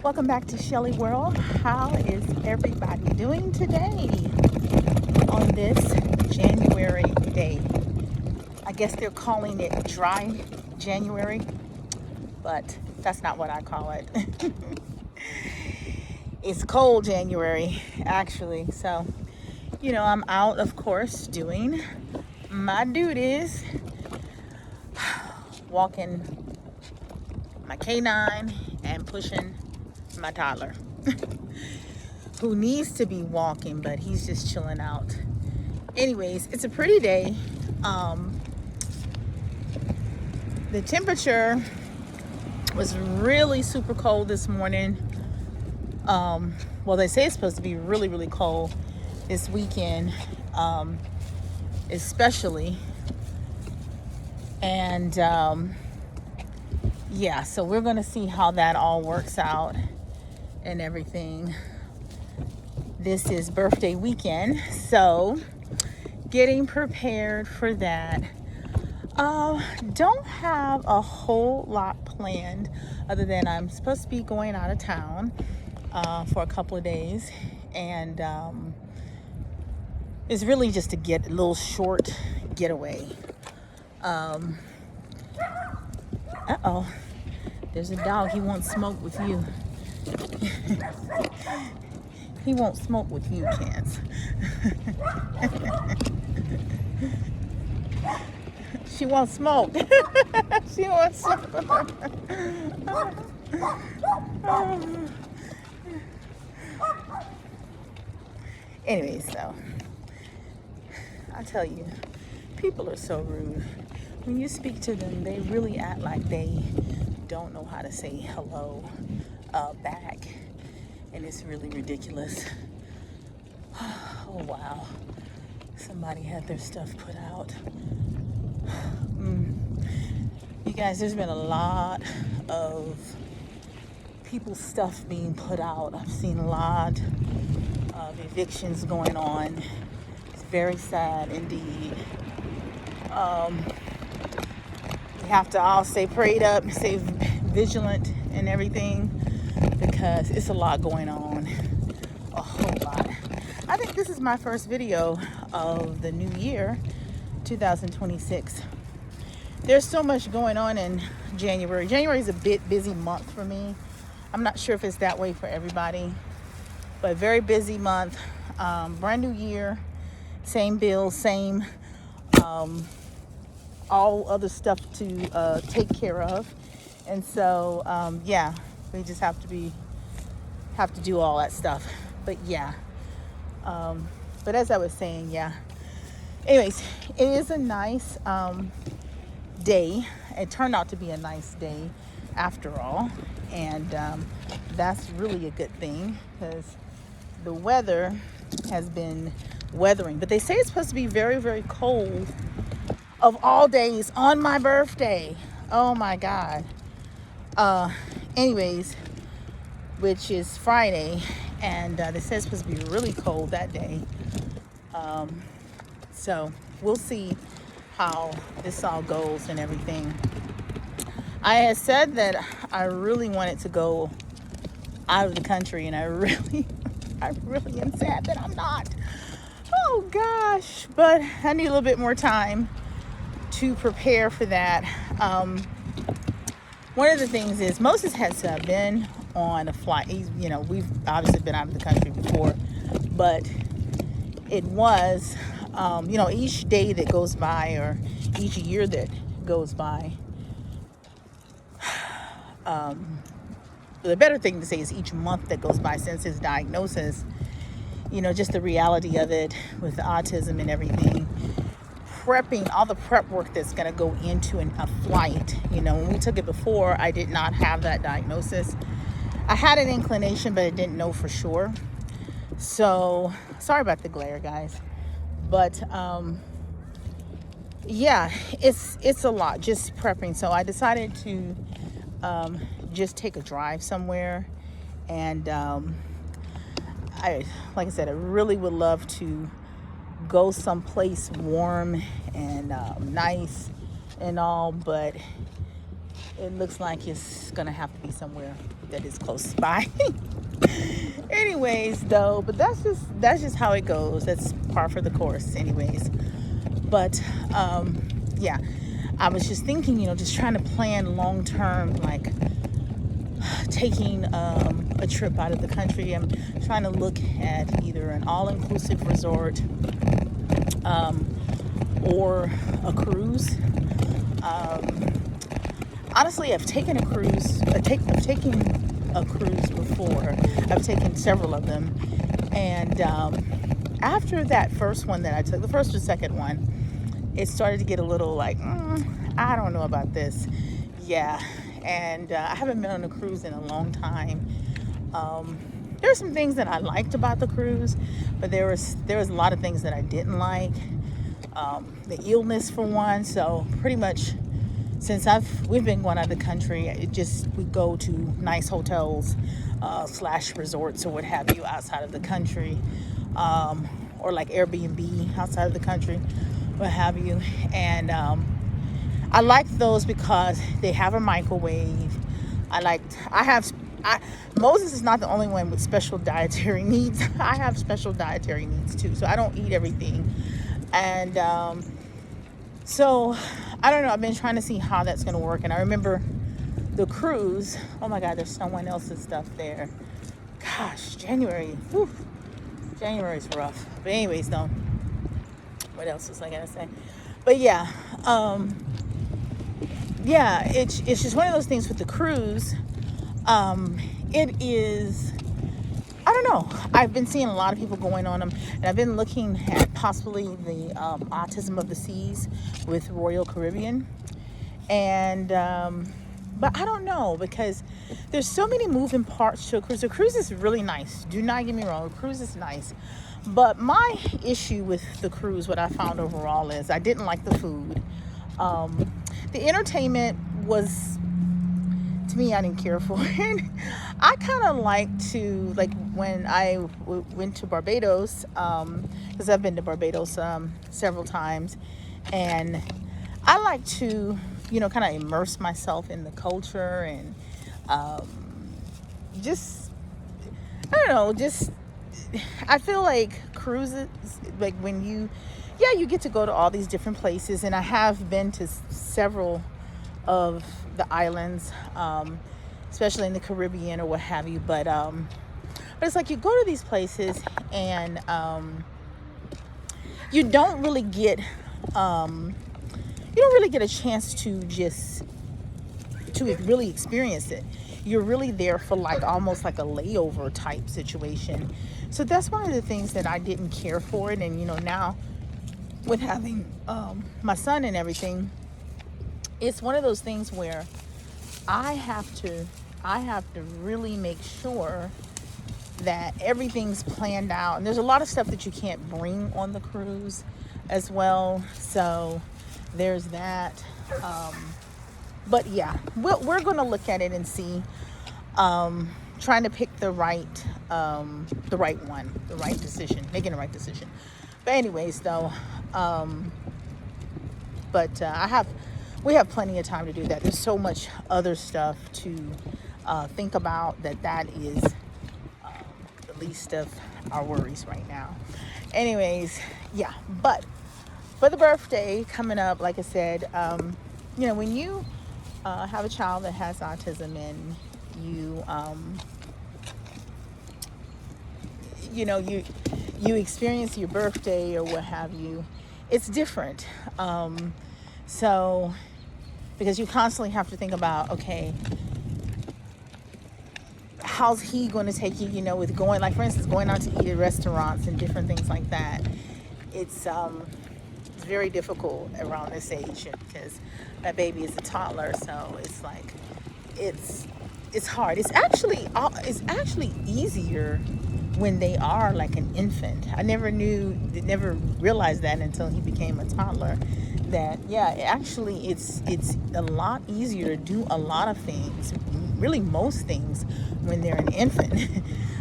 Welcome back to Shelly World. How is everybody doing today on this January day? I guess they're calling it dry January, but that's not what I call it. It's cold January, actually. So, I'm out, of course, doing my duties, walking my canine and pushing my toddler who needs to be walking, but he's just chilling out. Anyways, it's a pretty day. The temperature was really super cold this morning. Well, they say it's supposed to be really, really cold this weekend, especially. And yeah, so we're going to see how that all works out and everything. This is birthday weekend, so getting prepared for that. Don't have a whole lot planned other than I'm supposed to be going out of town for a couple of days, and it's really just to get a little short getaway. Uh-oh, there's a dog. He won't smoke with you. He won't smoke with you, Chance. She won't smoke. She won't smoke. Anyways, so I tell you, people are so rude. When you speak to them, they really act like they don't know how to say hello back. And it's really ridiculous. Oh, wow. Somebody had their stuff put out. You guys, there's been a lot of people's stuff being put out. I've seen a lot of evictions going on. It's very sad indeed. We have to all stay prayed up, stay vigilant and everything, because it's a lot going on. A whole lot. I think this is my first video of the new year, 2026. There's so much going on in January. January is a bit busy month for me. I'm not sure if it's that way for everybody, but very busy month. Brand new year, same bills, same all other stuff to take care of. And so yeah, we just have to do all that stuff. But yeah, but as I was saying, yeah, anyways, it is a nice day. It turned out to be a nice day after all, and that's really a good thing, because the weather has been weathering. But they say it's supposed to be very, very cold of all days on my birthday. Oh my God. Anyways, which is Friday, and they said it's supposed to be really cold that day. So we'll see how this all goes and everything. I had said that I really wanted to go out of the country, and I really am sad that I'm not. Oh gosh, but I need a little bit more time to prepare for that. One of the things is Moses has been on a flight. We've obviously been out of the country before, but it was, each day that goes by, or each year that goes by, the better thing to say is each month that goes by since his diagnosis, just the reality of it with the autism and everything, prepping, all the prep work that's going to go into a flight. When we took it before, I did not have that diagnosis. I had an inclination, but I didn't know for sure. So sorry about the glare, guys. But yeah, it's a lot just prepping. So I decided to just take a drive somewhere, and like I said, I really would love to go someplace warm and nice and all, but it looks like it's gonna have to be somewhere that is close by. Anyways, though, but that's just how it goes. That's par for the course, anyways. But yeah, I was just thinking, just trying to plan long term, like taking a trip out of the country. I'm trying to look at either an all-inclusive resort or a cruise. Honestly, I've taken a cruise. I've taken a cruise before. I've taken several of them, and after that first one that I took, the first or second one, it started to get a little like, I don't know about this. Yeah, and I haven't been on a cruise in a long time. There are some things that I liked about the cruise, but there was a lot of things that I didn't like. The illness for one. So pretty much since we've been going out of the country, we go to nice hotels / resorts or what have you outside of the country, or like Airbnb outside of the country, what have you. And I like those because they have a microwave. Moses is not the only one with special dietary needs. I have special dietary needs too, so I don't eat everything. And so I don't know, I've been trying to see how that's going to work. And I remember the cruise, oh my God, there's someone else's stuff there. Gosh, January's rough. But anyways, though, what else was I going to say? But yeah, it's just one of those things with the cruise. It is, I don't know. I've been seeing a lot of people going on them, and I've been looking at possibly the Autism of the Seas with Royal Caribbean. And, but I don't know, because there's so many moving parts to a cruise. The cruise is really nice. Do not get me wrong. The cruise is nice. But my issue with the cruise, what I found overall, is I didn't like the food. The entertainment was, to me, I didn't care for it. I kind of like to, like when I went to Barbados, because I've been to Barbados several times, and I like to, kind of immerse myself in the culture and I feel like cruises, like when you get to go to all these different places, and I have been to several of the islands, especially in the Caribbean or what have you, but it's like you go to these places and you don't really get a chance to really experience it. You're really there for like almost like a layover type situation. So that's one of the things that I didn't care for it. And now with having my son and everything, it's one of those things where I have to really make sure that everything's planned out. And there's a lot of stuff that you can't bring on the cruise as well. So there's that. But yeah, we're going to look at it and see, trying to pick the right decision, making the right decision. But anyways, though, we have plenty of time to do that. There's so much other stuff to think about that is the least of our worries right now. Anyways, yeah. But for the birthday coming up, like I said, when you have a child that has autism and you experience your birthday or what have you, it's different. So because you constantly have to think about, okay, how's he going to take you, with going, like for instance, going out to eat at restaurants and different things like that. It's very difficult around this age because that baby is a toddler, so it's like it's hard. It's actually easier when they are like an infant. I never realized that until he became a toddler, that it's a lot easier to do a lot of things, really most things, when they're an infant.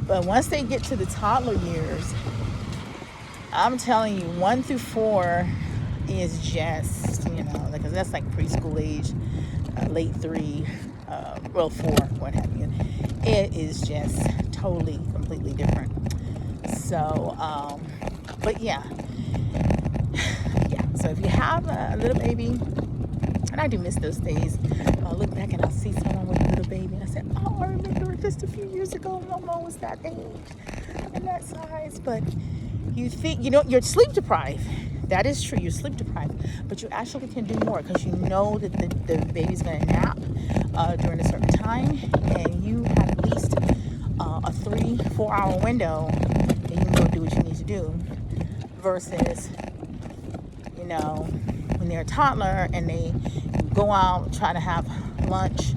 But once they get to the toddler years, I'm telling you, 1 through 4 is just, because that's like preschool age. late 3, well 4, what have you. It is just totally, completely different. So, but yeah. So if you have a little baby, and I do miss those days, I'll look back and I'll see someone with a little baby, and I said, oh, I remember just a few years ago, Mama was that age and that size. But you think, you're sleep deprived. That is true, you're sleep deprived, but you actually can do more because you know that the baby's going to nap during a certain time, and you have at least a 3-4 hour window, and you can go do what you need to do, versus when they're a toddler and they go out try to have lunch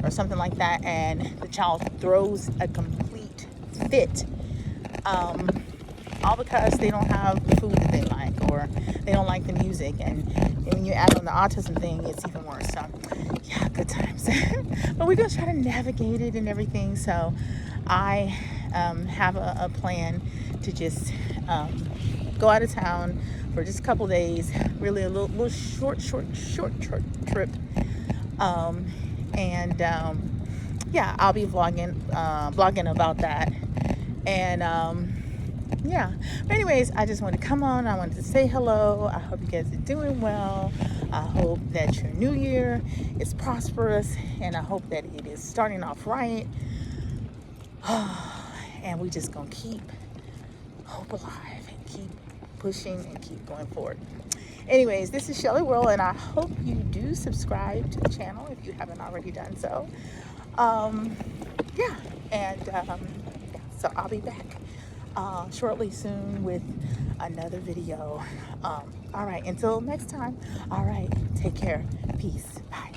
or something like that, and the child throws a complete fit, all because they don't have the food that they like, or they don't like the music, and when you add on the autism thing, it's even worse. So yeah, good times. But we're gonna try to navigate it and everything. So I have a plan to just go out of town for just a couple days, really a little short trip, and yeah, I'll be blogging about that, and yeah. But anyways, I just wanted to come on. I wanted to say hello. I hope you guys are doing well. I hope that your new year is prosperous, and I hope that it is starting off right. And we just gonna keep hope alive and keep pushing and keep going forward. Anyways, this is Shelly World, and I hope you do subscribe to the channel if you haven't already done so. Yeah, and so I'll be back shortly soon with another video. All right, until next time. All right, take care. Peace. Bye.